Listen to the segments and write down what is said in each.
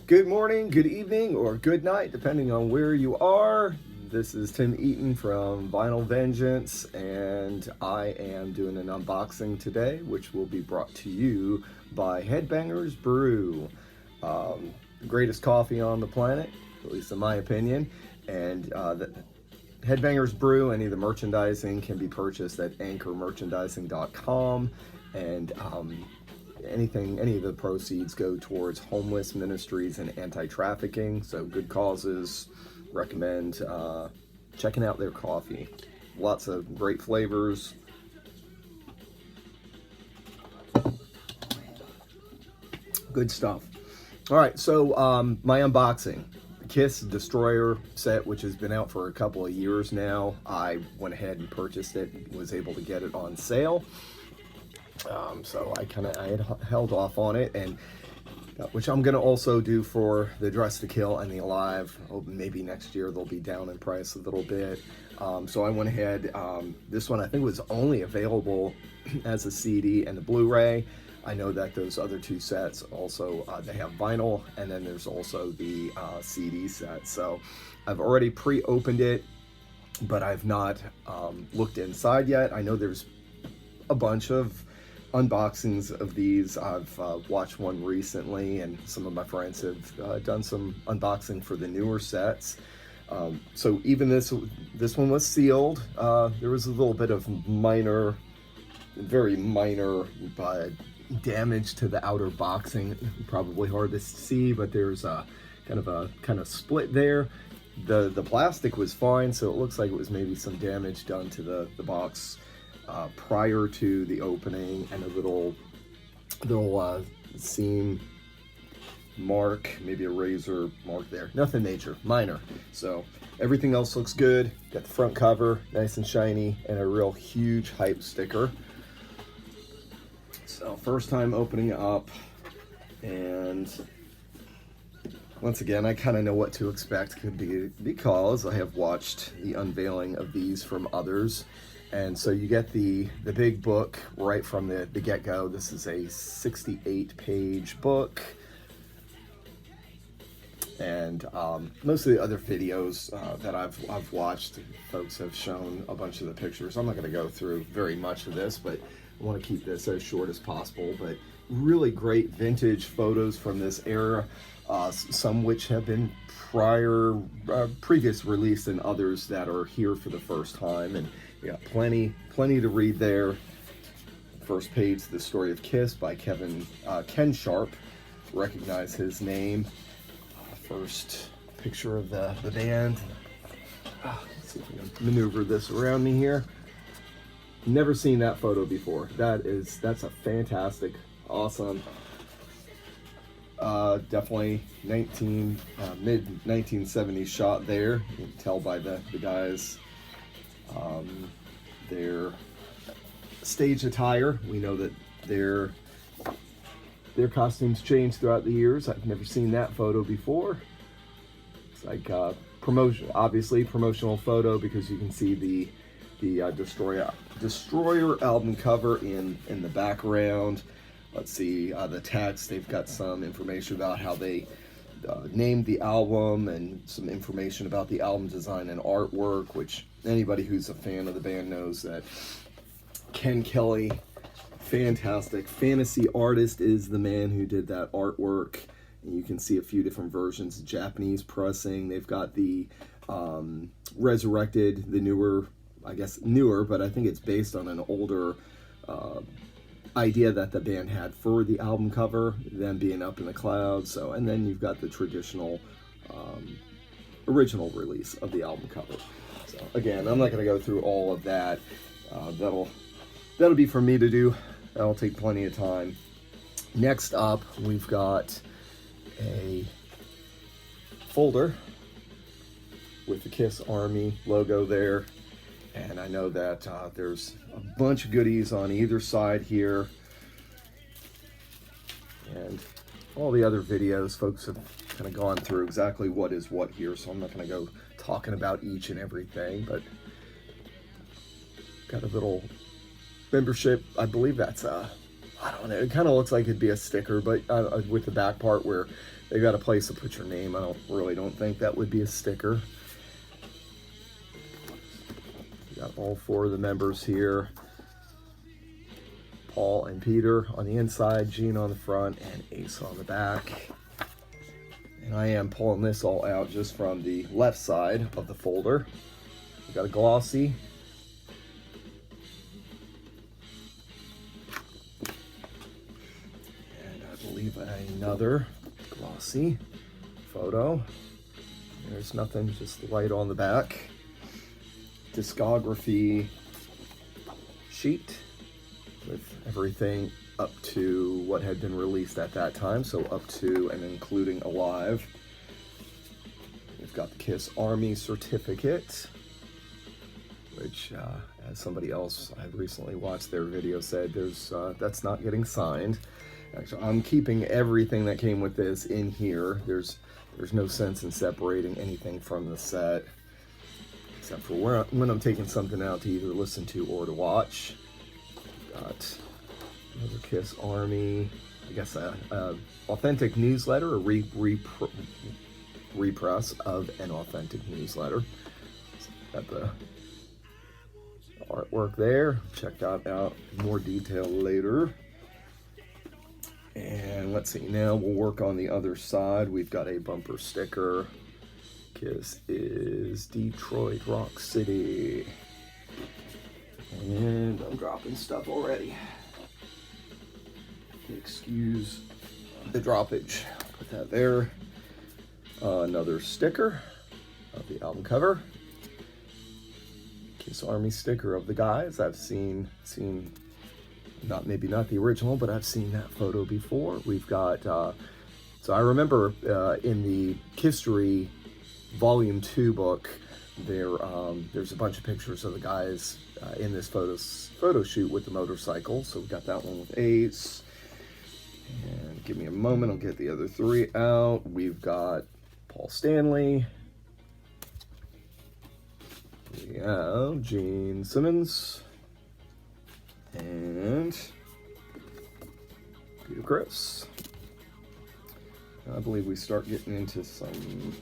Good morning, good evening, or good night, depending on where you are. This is Tim Eaton from Vinyl Vengeance, and I am doing an unboxing today, which will be brought to you by Headbangers Brew. Greatest coffee on the planet, at least in my opinion. And the Headbangers Brew, any of the merchandising can be purchased at anchormerchandising.com. And any of the proceeds go towards homeless ministries and anti-trafficking, so good causes. Recommend checking out their coffee. Lots of great flavors. Good stuff. All right, so my unboxing. Kiss Destroyer set, which has been out for a couple of years now. I went ahead and purchased it, was able to get it on sale. So I had held off on it, and which I'm gonna also do for the Dress to Kill and the Alive. Maybe next year they'll be down in price a little bit. So I went ahead. This one I think was only available as a CD and a Blu-ray. I know that those other two sets also they have vinyl, and then there's also the CD set. So I've already pre-opened it, but I've not looked inside yet. I know there's a bunch of unboxings of these. I've watched one recently, and some of my friends have done some unboxing for the newer sets. So even this one was sealed. There was a little bit of very minor damage to the outer boxing. Probably hard to see, but there's a kind of split there. The plastic was fine, so it looks like it was maybe some damage done to the box prior to the opening, and a little seam mark, maybe a razor mark there. Nothing major, minor. So everything else looks good. Got the front cover, nice and shiny, and a real huge hype sticker. So first time opening up, and once again, I kind of know what to expect, because I have watched the unveiling of these from others. And so you get the big book right from the get-go. This is a 68-page book. And most of the other videos that I've watched, folks have shown a bunch of the pictures. I'm not going to go through very much of this, but I want to keep this as short as possible. But really great vintage photos from this era, some which have been previous released, and others that are here for the first time. And yeah, plenty to read there. First page, The Story of Kiss by Ken Sharp. Recognize his name. First picture of the band. Let's see if we can maneuver this around me here. Never seen that photo before. That's a fantastic, awesome. Definitely mid 1970s shot there. You can tell by the guys. Their stage attire. We know that their costumes change throughout the years. I've never seen that photo before. It's like promotional photo, because you can see the Destroyer album cover in the background. Let's see the text. They've got some information about how they named the album, and some information about the album design and artwork, which anybody who's a fan of the band knows that Ken Kelly, fantastic fantasy artist, is the man who did that artwork. And you can see a few different versions, Japanese pressing. They've got the resurrected, the newer, but I think it's based on an older idea that the band had for the album cover, them being up in the clouds. So, and then you've got the traditional original release of the album cover. So again, I'm not going to go through all of that. That'll be for me to do. That'll take plenty of time. Next up, we've got a folder with the Kiss Army logo there. And I know that there's a bunch of goodies on either side here. And all the other videos, folks have kind of gone through exactly what is what here, so I'm not going to go talking about each and everything, but got a little membership. I believe that's I don't know, it kind of looks like it'd be a sticker, but with the back part where they got a place to put your name, I don't think that would be a sticker. We got all 4 of the members here. Paul and Peter on the inside, Gene on the front, and Ace on the back. And I am pulling this all out just from the left side of the folder. We got a glossy. And I believe another glossy photo. There's nothing, just the light on the back. Discography sheet with everything up to what had been released at that time, so up to and including Alive. We've got the Kiss Army certificate, which as somebody else I recently watched their video said, that's not getting signed. Actually, I'm keeping everything that came with this in here. There's no sense in separating anything from the set, except for when I'm taking something out to either listen to or to watch. Got another Kiss Army, I guess a authentic newsletter, a repress of an authentic newsletter. Got the artwork there. Check that out in more detail later. And let's see, now we'll work on the other side. We've got a bumper sticker. Kiss is Detroit Rock City. And I'm dropping stuff already. Excuse the droppage. Put that there. Another sticker of the album cover. Kiss Army sticker of the guys. I've seen maybe not the original, but I've seen that photo before. We've got so I remember in the History Volume 2 book, there's a bunch of pictures of the guys in this photo shoot with the motorcycle. So we got that one with Ace. And give me a moment, I'll get the other 3 out. We've got Paul Stanley. We have Gene Simmons. And Peter Criss. I believe we start getting into some,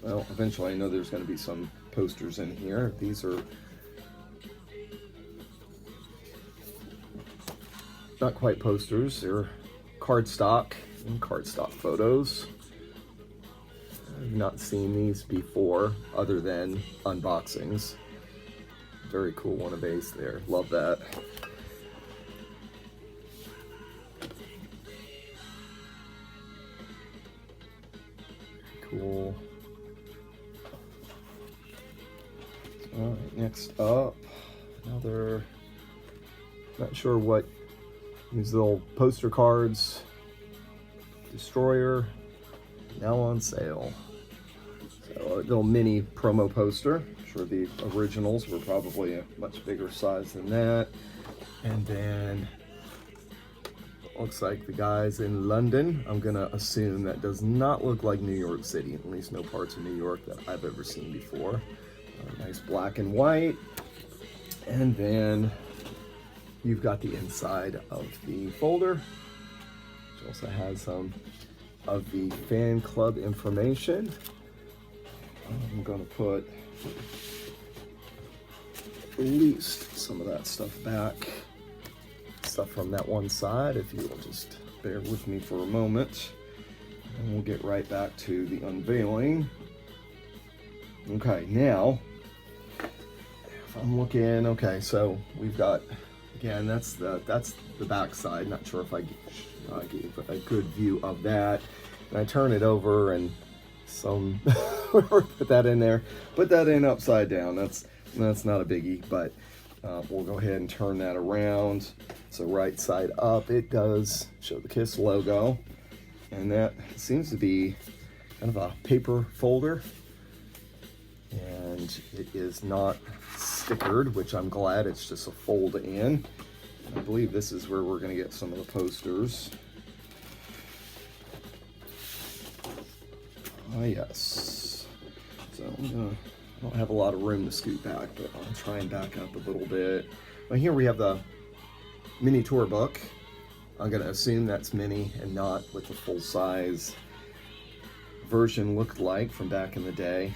well, eventually I know there's going to be some posters in here. These are not quite posters, they're cardstock photos. I've not seen these before other than unboxings. Very cool one of Ace there, love that. Cool. All right, next up, another, not sure what, these little poster cards. Destroyer, now on sale. So a little mini promo poster. I'm sure the originals were probably a much bigger size than that. And then looks like the guys in London. I'm gonna assume that does not look like New York City, at least no parts of New York that I've ever seen before. Nice black and white. And then you've got the inside of the folder, which also has some of the fan club information. I'm gonna put at least some of that stuff back. Stuff from that one side, if you will just bear with me for a moment. And we'll get right back to the unveiling. Okay, now, if I'm looking, okay, so we've got, again, that's the back side. Not sure if I gave a good view of that. And I turn it over and put that in there. Put that in upside down. That's not a biggie, but we'll go ahead and turn that around. So right side up, it does show the Kiss logo. And that seems to be kind of a paper folder. And it is not stickered, which I'm glad. It's just a fold in. I believe this is where we're going to get some of the posters. Ah, yes. So I don't have a lot of room to scoot back, but I'll try and back up a little bit. Well, here we have the mini tour book. I'm going to assume that's mini and not what the full-size version looked like from back in the day.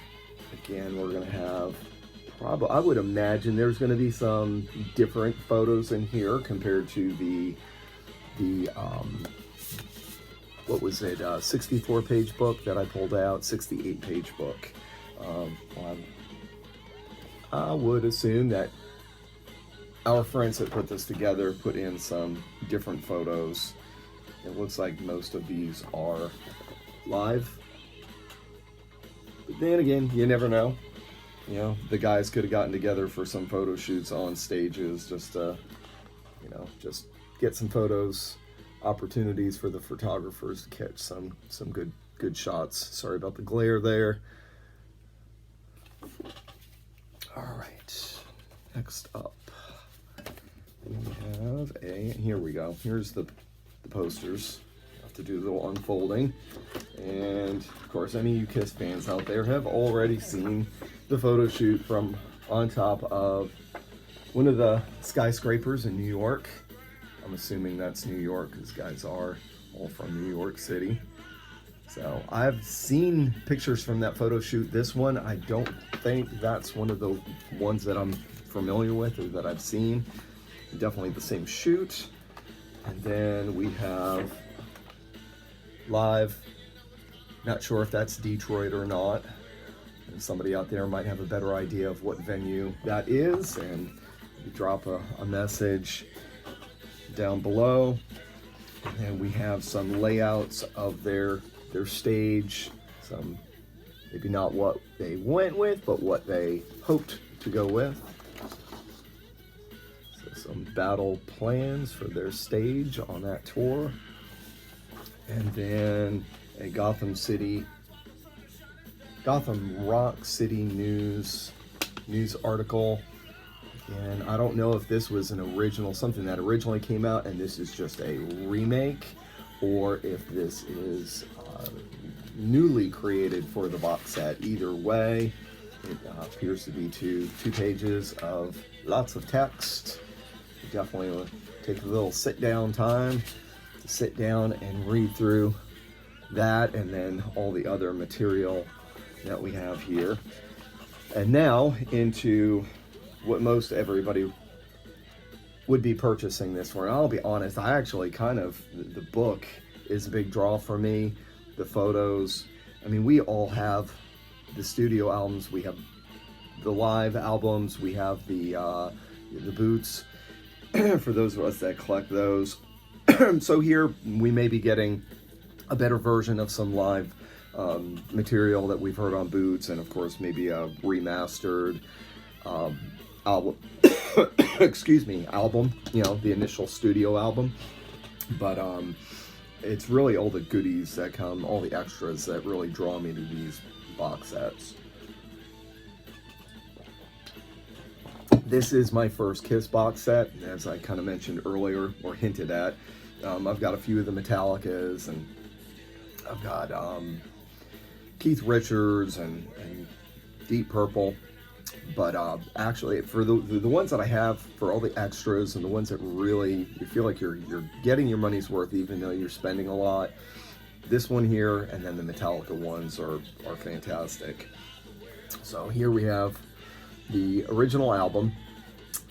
Again, we're going to have probably, I would imagine there's going to be some different photos in here compared to the what was it, 64-page book that I pulled out, 68-page book. I would assume that our friends that put this together put in some different photos. It looks like most of these are live. But then again, you never know. You know, the guys could have gotten together for some photo shoots on stages just to, you know, just get some photos, opportunities for the photographers to catch some good shots. Sorry about the glare there. All right, next up we have here we go. Here's the posters. Have to do a little unfolding. And of course, any of you KISS fans out there have already seen the photo shoot from on top of one of the skyscrapers in New York. I'm assuming that's New York, because guys are all from New York City. So I've seen pictures from that photo shoot. This one, I don't think that's one of the ones that I'm familiar with or that I've seen. Definitely the same shoot. And then we have live. Not sure if that's Detroit or not. And somebody out there might have a better idea of what venue that is, and you drop a message down below. And we have some layouts of their stage, some maybe not what they went with, but what they hoped to go with. So some battle plans for their stage on that tour. And then a Gotham Rock City news article. And I don't know if this was something that originally came out and this is just a remake, or if this is newly created for the box set. Either way, it appears to be two pages of lots of text. You definitely will take a little sit-down time to sit down and read through that, and then all the other material that we have here. And now into what most everybody would be purchasing this for. And I'll be honest, I actually the book is a big draw for me. The photos, I mean, we all have the studio albums, we have the live albums, we have the boots for those of us that collect those. So here we may be getting a better version of some live material that we've heard on boots, and of course maybe a remastered album album, you know, the initial studio album. But it's really all the goodies that come, all the extras that really draw me to these box sets. This is my first KISS box set, as I kind of mentioned earlier, or hinted at. I've got a few of the Metallicas, and I've got Keith Richards and Deep Purple. But actually, for the ones that I have, for all the extras and the ones that really you feel like you're getting your money's worth, even though you're spending a lot, this one here and then the Metallica ones are fantastic. So here we have the original album.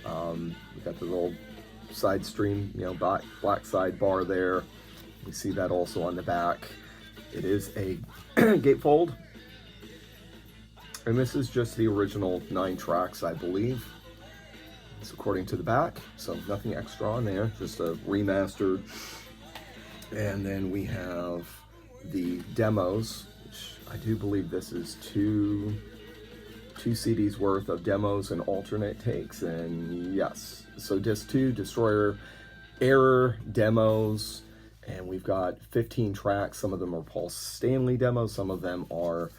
We got the little side stream, you know, black side bar there. We see that also on the back. It is a gatefold. And this is just the original 9 tracks, I believe. It's according to the back, so nothing extra on there, just a remastered. And then we have the demos, which I do believe this is two CDs worth of demos and alternate takes. And yes, so disc 2, Destroyer Error demos. And we've got 15 tracks. Some of them are Paul Stanley demos, some of them are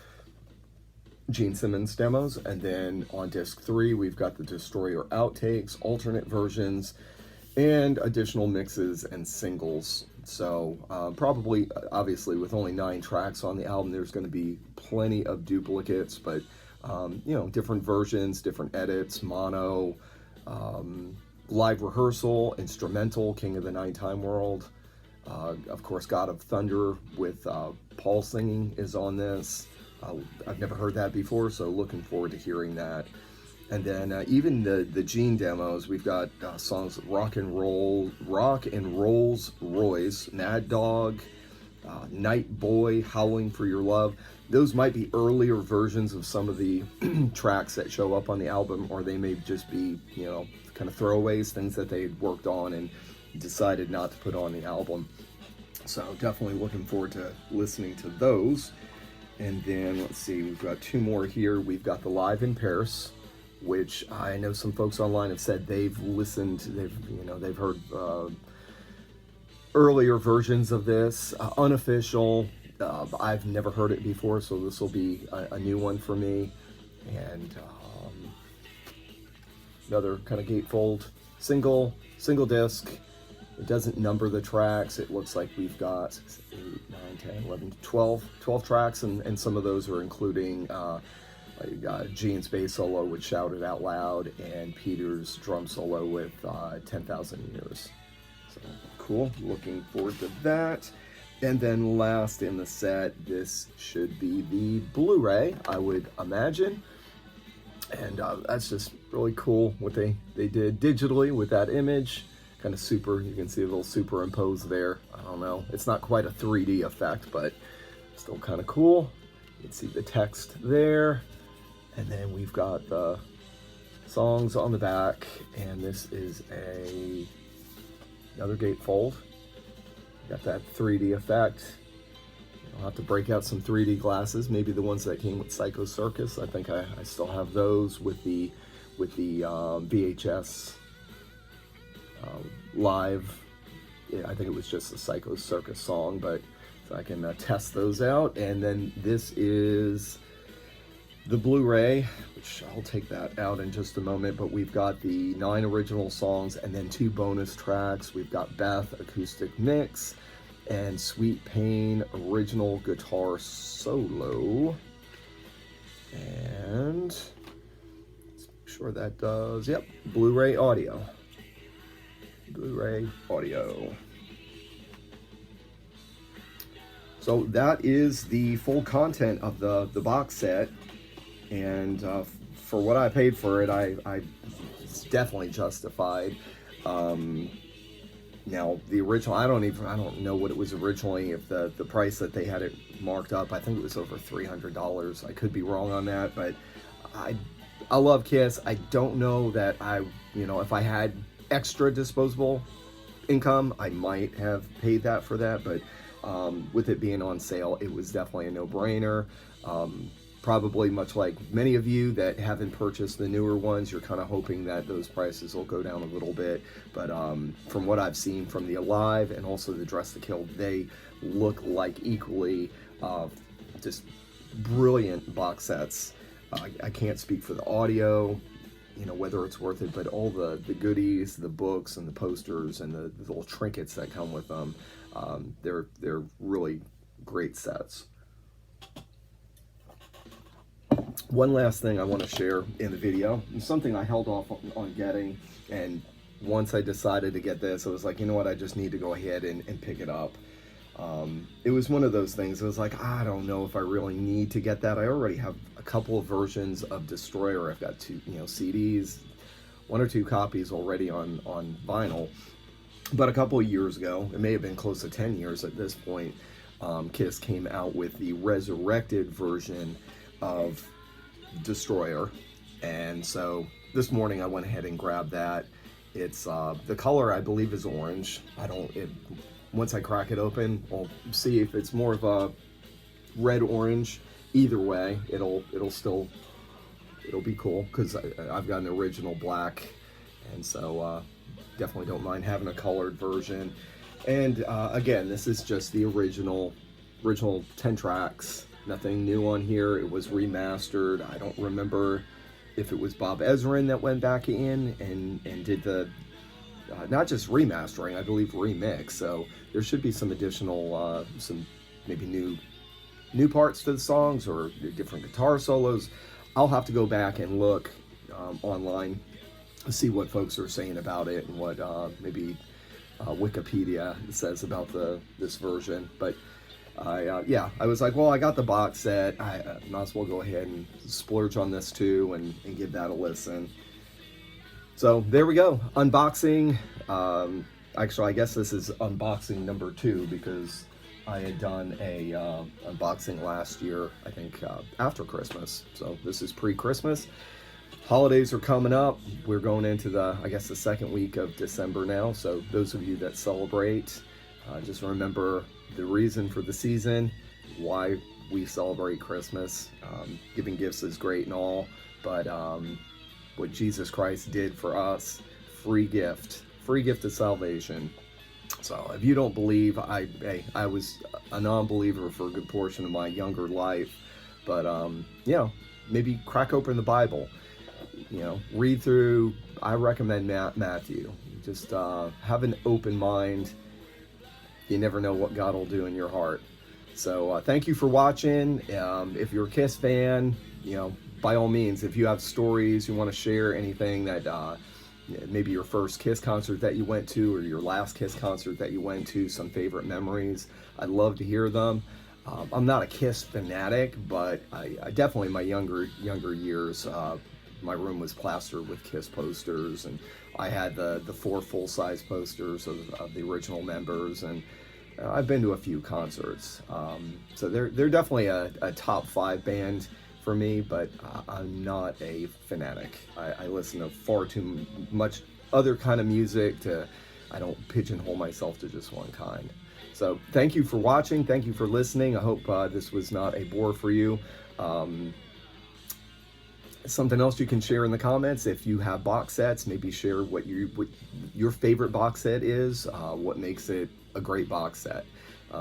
Gene Simmons demos. And then on disc 3 we've got the Destroyer outtakes, alternate versions, and additional mixes and singles. So probably, obviously, with only 9 tracks on the album, there's going to be plenty of duplicates, but you know, different versions, different edits, mono, live rehearsal, instrumental, King of the Nighttime World. Of course, God of Thunder with Paul singing is on this. I've never heard that before, so looking forward to hearing that. And then even the Gene demos, we've got songs Rock and Rolls Royce, Mad Dog, Night Boy, Howling for Your Love. Those might be earlier versions of some of the tracks that show up on the album, or they may just be, kind of throwaways, things that they worked on and decided not to put on the album. So definitely looking forward to listening to those. And then let's see, we've got two more here. We've got the Live in Paris, which I know some folks online have said they've listened, they've heard earlier versions of this, unofficial. I've never heard it before, so this will be a new one for me. And another kind of gatefold single disc. It doesn't number the tracks. It looks like we've got 8, 9, 10, 11, 12 tracks, and some of those are including Gene's bass solo with Shout It Out Loud and Peter's drum solo with 10,000 Years. So cool, looking forward to that. And then last in the set, this should be the Blu-ray, I would imagine. And that's just really cool what they did digitally with that image. Kind of super, you can see a little superimposed there. I don't know, it's not quite a 3D effect, but still kind of cool. You can see the text there. And then we've got the songs on the back, and this is another gatefold. Got that 3D effect. I'll have to break out some 3D glasses, maybe the ones that came with Psycho Circus. I think I still have those with the VHS live. Yeah, I think it was just the Psycho Circus song, but so I can test those out. And then this is the Blu-ray, which I'll take that out in just a moment, but we've got the 9 original songs and then 2 bonus tracks. We've got Beth acoustic mix and Sweet Pain original guitar solo. And let's make sure that does, yep, Blu-ray audio. Blu-ray audio. So that is the full content of the box set. And for what I paid for it, it's definitely justified. Now the original, I don't know what it was originally. If the price that they had it marked up, I think it was over $300. I could be wrong on that, but I love Kiss. I don't know that if I had extra disposable income, I might have paid that for that. But with it being on sale, it was definitely a no-brainer. Probably much like many of you that haven't purchased the newer ones, you're kind of hoping that those prices will go down a little bit. But from what I've seen from the Alive and also the Dress to Kill, they look like equally just brilliant box sets. I can't speak for the audio, whether it's worth it, but all the goodies, the books and the posters and the little trinkets that come with them, they're really great sets. One last thing I want to share in the video, and something I held off on getting, and once I decided to get this, I was like, you know what, I just need to go ahead and pick it up. It was one of those things, it was like, I don't know if I really need to get that. I already have a couple of versions of Destroyer. I've got 2 CDs, 1 or 2 copies already on vinyl. But a couple of years ago, it may have been close to 10 years at this point, Kiss came out with the resurrected version of Destroyer, and so this morning I went ahead and grabbed that. It's the color I believe is orange. Once I crack it open, I'll see if it's more of a red orange. Either way, it'll be cool, because I've got an original black, and so definitely don't mind having a colored version. And again, this is just the original 10 tracks. Nothing new on here. It was remastered. I don't remember if it was Bob Ezrin that went back in and did the not just remastering, I believe remix. So there should be some additional, some maybe new parts to the songs or different guitar solos. I'll have to go back and look online, see what folks are saying about it and what maybe Wikipedia says about this version. But yeah, I was like, well, I got the box set. I might as well go ahead and splurge on this too, and give that a listen. So there we go, unboxing. Actually, I guess this is unboxing number 2, because I had done a unboxing last year, I think after Christmas. So this is pre-Christmas. Holidays are coming up. We're going into I guess the second week of December now. So those of you that celebrate, just remember the reason for the season, why we celebrate Christmas. Giving gifts is great and all, but what Jesus Christ did for us, free gift of salvation. So if you don't believe, I was a non-believer for a good portion of my younger life, but maybe crack open the Bible, read through. I recommend Matthew. Just have an open mind. You never know what God will do in your heart. So thank you for watching. If you're a Kiss fan, by all means, if you have stories you want to share, anything that maybe your first Kiss concert that you went to, or your last Kiss concert that you went to, some favorite memories, I'd love to hear them. I'm not a Kiss fanatic, but I definitely in my younger years, my room was plastered with Kiss posters, and I had the 4 full-size posters of the original members, and I've been to a few concerts. So they're definitely a top 5 band for me, but I'm not a fanatic. I listen to far too much other kind of music I don't pigeonhole myself to just one kind. So thank you for watching. Thank you for listening. I hope this was not a bore for you. Something else you can share in the comments. If you have box sets, maybe share what your favorite box set is, what makes it a great box set.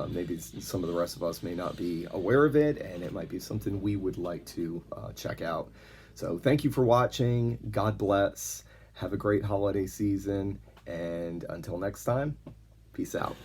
Maybe some of the rest of us may not be aware of it, and it might be something we would like to check out. So thank you for watching. God bless. Have a great holiday season, and until next time, peace out.